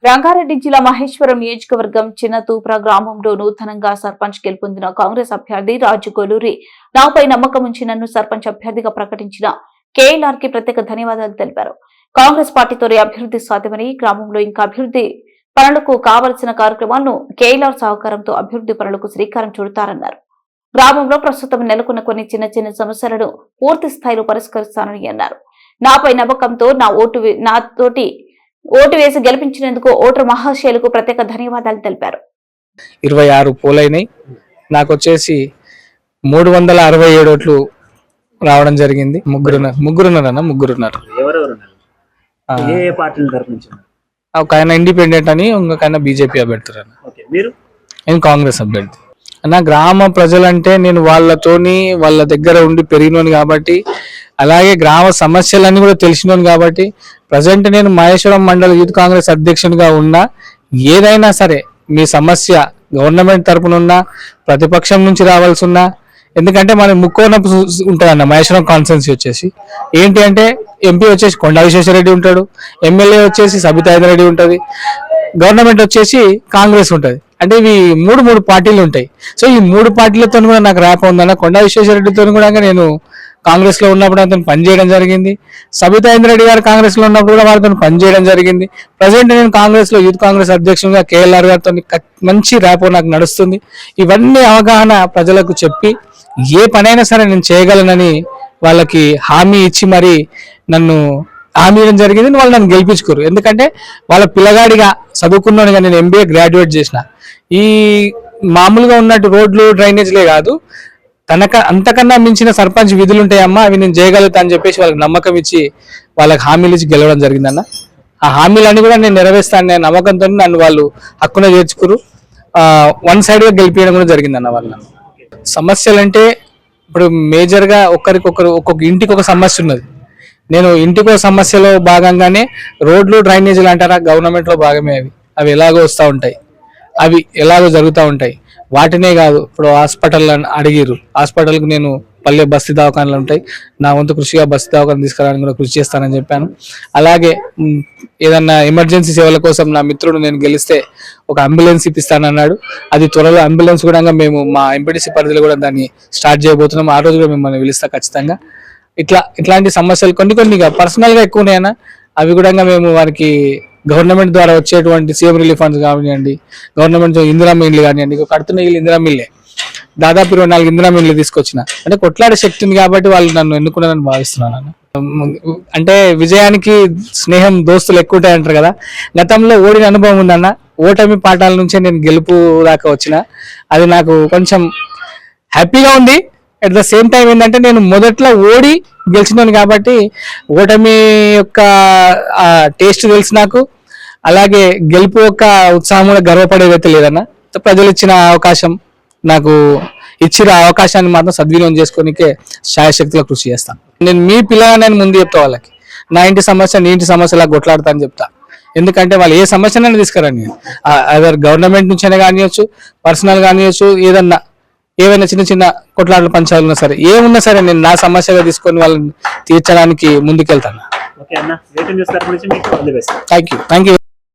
రంగారెడ్డి జిల్లా మహేశ్వరం నియోజకవర్గం చిన్నతూప్ర గ్రామంలో నూతనంగా సర్పంచ్ గెలుపొందిన కాంగ్రెస్ అభ్యర్థి రాజు కొలూరి నాపై నమ్మకం ఉంచి నన్ను సర్పంచ్ అభ్యర్థిగా ప్రకటించిన కేఎల్ఆర్ కి ప్రత్యేక ధన్యవాదాలు తెలిపారు. కాంగ్రెస్ పార్టీతోనే అభివృద్ధి సాధ్యమని, గ్రామంలో ఇంకా అభివృద్ధి పనులకు కావలసిన కార్యక్రమాలను కేఎల్ఆర్ సహకారంతో అభివృద్ధి పనులకు శ్రీకారం చుడతారన్నారు. గ్రామంలో ప్రస్తుతం నెలకొన్న కొన్ని చిన్న చిన్న సమస్యలను పూర్తి స్థాయిలో పరిష్కరిస్తానని అన్నారు. నాపై నమ్మకంతో నాతోటి ఓటు వేసి గెలిపించినందుకు ఓటర్ మహాశయులకు ప్రత్యేక ధన్యవాదాలు తెలిపారు. 26 పోలైనాయి. నాకు వచ్చేసి 367 ఓట్లు రావడం జరిగింది. ముగ్గురున్నారు. ఒక ఆయన ఇండిపెండెంట్ అని, ఇంకొక ఆయన బీజేపీ అభ్యర్థి. నేను కాంగ్రెస్ అభ్యర్థి. నా గ్రామ ప్రజలంటే నేను వాళ్ళ దగ్గర ఉండి పెరిగినోని కాబట్టి, అలాగే గ్రామ సమస్యలన్నీ కూడా తెలిసినోని కాబట్టి, ప్రజెంట్ నేను మహేశ్వరం మండల యూత్ కాంగ్రెస్ అధ్యక్షునిగా ఉన్నా, ఏదైనా సరే మీ సమస్య గవర్నమెంట్ తరపున ఉన్నా, ప్రతిపక్షం నుంచి రావాల్సి ఉన్నా, ఎందుకంటే మన ముక్కోనపు ఉంటుందన్న మహేశ్వరం కాన్స్టిట్యున్సీ వచ్చేసి ఏంటి అంటే, ఎంపీ వచ్చేసి కొండా విశ్వేశ్వరరెడ్డి ఉంటాడు, ఎమ్మెల్యే వచ్చేసి సబితా ఇంద్రారెడ్డి ఉంటుంది, గవర్నమెంట్ వచ్చేసి కాంగ్రెస్ ఉంటుంది. అంటే ఇవి మూడు పార్టీలు ఉంటాయి. సో ఈ 3 పార్టీలతో కూడా నాకు ర్యాప్ ఉందన్న. కొండా విశ్వేశ్వరరెడ్డితో కూడా నేను కాంగ్రెస్ లో ఉన్నప్పుడు అతను పనిచేయడం జరిగింది. సబితా ఇంద్రారెడ్డి గారు కాంగ్రెస్ లో ఉన్నప్పుడు కూడా వాళ్ళతో పనిచేయడం జరిగింది. ప్రజెంట్ నేను కాంగ్రెస్ లో యూత్ కాంగ్రెస్ అధ్యక్షునిగా కేఎల్ఆర్ గారితో మంచి ర్యాపో నాకు నడుస్తుంది. ఇవన్నీ అవగాహన ప్రజలకు చెప్పి ఏ పనైనా సరే నేను చేయగలనని వాళ్ళకి హామీ ఇచ్చి మరి నన్ను హామీ ఇవ్వడం జరిగింది. వాళ్ళు నన్ను గెలిపించుకోరు. ఎందుకంటే వాళ్ళ పిల్లగాడిగా చదువుకున్నానుగా నేను MBA గ్రాడ్యుయేట్ చేసిన. ఈ మామూలుగా ఉన్నట్టు రోడ్లు డ్రైనేజ్లే కాదు, అంతకన్నా మించిన సర్పంచ్ విధులు ఉంటాయమ్మా, అవి నేను చేయగలుగుతా అని చెప్పేసి వాళ్ళకి నమ్మకం ఇచ్చి వాళ్ళకి హామీలు ఇచ్చి గెలవడం జరిగిందన్న. ఆ హామీలన్నీ కూడా నేను నెరవేర్స్తాను నేను నమ్మకంతో నన్ను వాళ్ళు హక్కున చేర్చుకురు. వన్ సైడ్ గా గెలిపించడం కూడా జరిగిందన్న. వాళ్ళ సమస్యలు అంటే ఇప్పుడు మేజర్ గా ఒక్కొక్క ఇంటికి ఒక సమస్య ఉన్నది. నేను ఇంటికి ఒక సమస్యలో భాగంగానే రోడ్లు డ్రైనేజీలు అంటారా, గవర్నమెంట్ లో భాగమే. అవి ఎలాగో వస్తూ ఉంటాయి, అవి ఎలాగో జరుగుతూ ఉంటాయి. వాటినే కాదు, ఇప్పుడు హాస్పిటల్ అడిగిరు, హాస్పిటల్కి నేను పల్లె బస్తీ దవాఖానాలు ఉంటాయి, నా వంతు కృషిగా బస్తీ దవాఖాన తీసుకురావడానికి కూడా కృషి చేస్తానని చెప్పాను. అలాగే ఏదన్నా ఎమర్జెన్సీ సేవల కోసం నా మిత్రుడు నేను గెలిస్తే ఒక అంబులెన్స్ ఇప్పిస్తానన్నాడు. అది త్వరలో అంబులెన్స్ కూడా మేము మా ఎంపీటీసీ పరిధిలో కూడా దాన్ని స్టార్ట్ చేయబోతున్నాం. ఆ రోజు కూడా మిమ్మల్ని పిలుస్తా ఖచ్చితంగా. ఇట్లాంటి సమస్యలు కొన్ని పర్సనల్ గా ఎక్కువ ఉన్నాయన్నా, అవి కూడా మేము వారికి గవర్నమెంట్ ద్వారా వచ్చేటువంటి సీఎం రిలీఫ్ ఫండ్స్ కానివ్వండి, గవర్నమెంట్ ఇందిరామ్మ ఇండ్లు కానివ్వండి, కడుతున్న ఇల్లు ఇందిరామ్మ ఇల్లే, దాదాపు 24 ఇందిరామ్మ ఇండ్లు తీసుకొచ్చిన. అంటే కొట్లాడే శక్తి ఉంది కాబట్టి వాళ్ళు నన్ను ఎన్నుకున్నారని భావిస్తున్నాను. అంటే విజయానికి స్నేహం దోస్తులు ఎక్కువ ఉంటాయంటారు కదా. గతంలో ఓడిన అనుభవం ఉందన్న. ఓటమి పాఠాల నుంచే నేను గెలుపు దాకా వచ్చిన. అది నాకు కొంచెం హ్యాపీగా ఉంది. అట్ ద సేమ్ టైం ఏంటంటే, నేను మొదట్లో ఓడి గెలిచినాను కాబట్టి ఓటమి యొక్క టేస్ట్ తెలుసు నాకు. అలాగే గెలుపు యొక్క ఉత్సాహం కూడా గర్వపడేదైతే లేదన్న. ప్రజలు ఇచ్చిన అవకాశం, నాకు ఇచ్చిన అవకాశాన్ని మాత్రం సద్వినియోగం చేసుకోనికే శాయశక్తిలో కృషి చేస్తాను. నేను మీ పిల్లలని ముందు చెప్తా వాళ్ళకి, నా ఇంటి సమస్య నీ ఇంటి సమస్యలా కొట్లాడతా అని చెప్తా. ఎందుకంటే వాళ్ళు ఏ సమస్యనైనా తీసుకురండి, అదర్ గవర్నమెంట్ నుంచైనా కానివచ్చు, పర్సనల్ కానివచ్చు, ఏవైనా చిన్న కొట్లాటలు పంచాలు ఉన్నా సరే, ఏమున్నా సరే నేను నా సమస్యగా తీసుకొని వాళ్ళని తీర్చడానికి ముందుకెళ్తాను. Thank you.